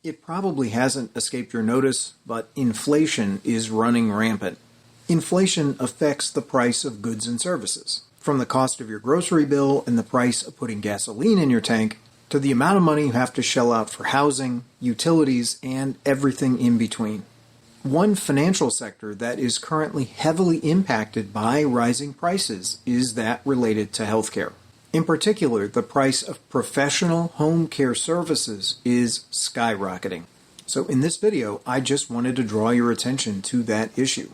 It probably hasn't escaped your notice, but inflation is running rampant. Inflation affects the price of goods and services, from the cost of your grocery bill and the price of putting gasoline in your tank, to the amount of money you have to shell out for housing, utilities, and everything in between. One financial sector that is currently heavily impacted by rising prices is that related to healthcare. In particular, the price of professional home care services is skyrocketing. So in this video, I just wanted to draw your attention to that issue.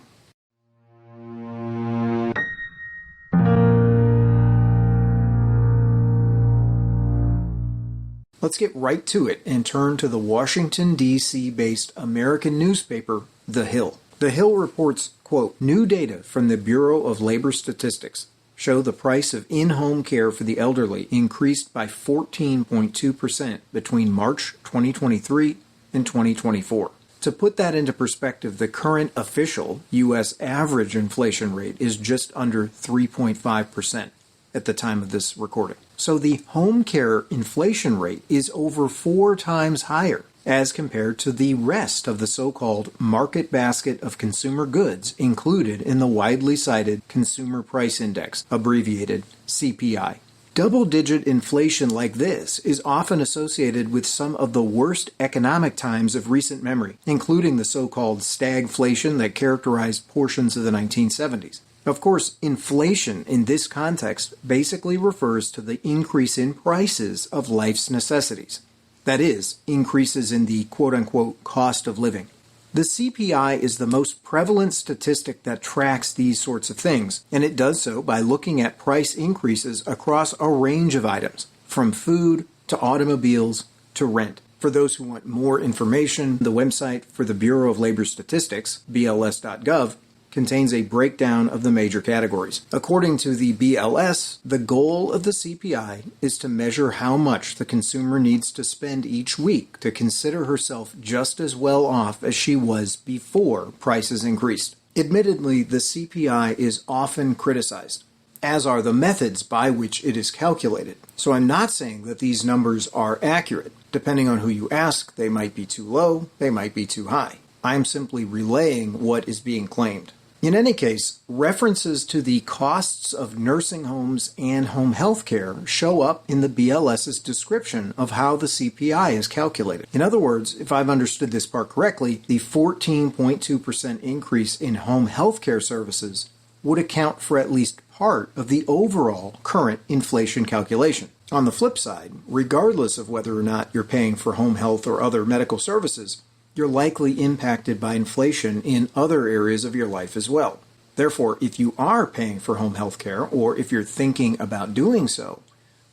Let's get right to it and turn to the Washington, D.C. based American newspaper, The Hill. The Hill reports, quote, "New data from the Bureau of Labor Statistics show the price of in-home care for the elderly increased by 14.2% between March 2023 and 2024. To put that into perspective, the current official U.S. average inflation rate is just under 3.5% at the time of this recording. So the home care inflation rate is over 4 times higher as compared to the rest of the so-called market basket of consumer goods included in the widely cited Consumer Price Index, abbreviated CPI. Double-digit inflation like this is often associated with some of the worst economic times of recent memory, including the so-called stagflation that characterized portions of the 1970s. Of course, inflation in this context basically refers to the increase in prices of life's necessities. That is, increases in the quote-unquote cost of living. The CPI is the most prevalent statistic that tracks these sorts of things, and it does so by looking at price increases across a range of items, from food to automobiles to rent. For those who want more information, the website for the Bureau of Labor Statistics, bls.gov, contains a breakdown of the major categories. According to the BLS, the goal of the CPI is to measure how much the consumer needs to spend each week to consider herself just as well off as she was before prices increased. Admittedly, the CPI is often criticized, as are the methods by which it is calculated. So I'm not saying that these numbers are accurate. Depending on who you ask, they might be too low, they might be too high. I'm simply relaying what is being claimed. In any case, references to the costs of nursing homes and home health care show up in the BLS's description of how the CPI is calculated. In other words, if I've understood this part correctly, the 14.2% increase in home health care services would account for at least part of the overall current inflation calculation. On the flip side, regardless of whether or not you're paying for home health or other medical services, you're likely impacted by inflation in other areas of your life as well. Therefore, if you are paying for home health care, or if you're thinking about doing so,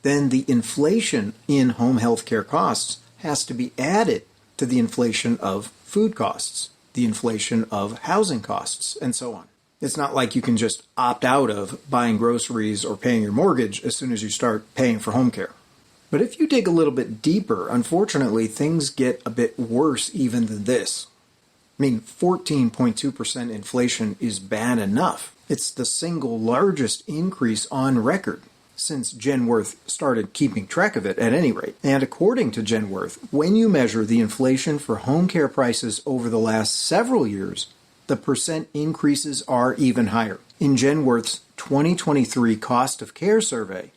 then the inflation in home health care costs has to be added to the inflation of food costs, the inflation of housing costs, and so on. It's not like you can just opt out of buying groceries or paying your mortgage as soon as you start paying for home care. But if you dig a little bit deeper, unfortunately, things get a bit worse even than this. I mean, 14.2% inflation is bad enough. It's the single largest increase on record since Genworth started keeping track of it at any rate. And according to Genworth, when you measure the inflation for home care prices over the last several years, the percent increases are even higher. In Genworth's 2023 Cost of Care Survey,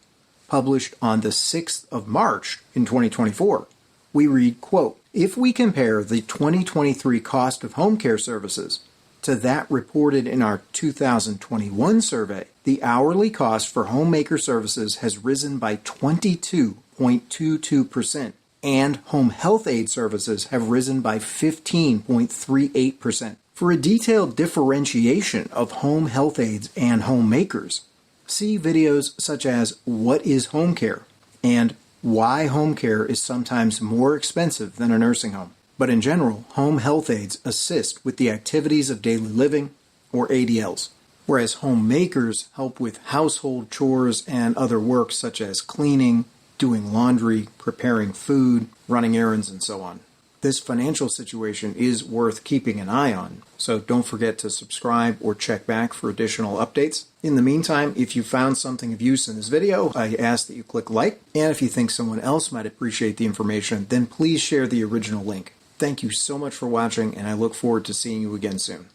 published on the 6th of March in 2024, we read, quote, "If we compare the 2023 cost of home care services to that reported in our 2021 survey, the hourly cost for homemaker services has risen by 22.22%, and home health aid services have risen by 15.38%. For a detailed differentiation of home health aides and homemakers, see videos such as What is Home Care and Why Home Care is Sometimes More Expensive Than a Nursing Home. But in general, home health aides assist with the activities of daily living, or ADLs, whereas homemakers help with household chores and other work such as cleaning, doing laundry, preparing food, running errands, and so on. This financial situation is worth keeping an eye on, so don't forget to subscribe or check back for additional updates. In the meantime, if you found something of use in this video, I ask that you click like, and if you think someone else might appreciate the information, then please share the original link. Thank you so much for watching, and I look forward to seeing you again soon.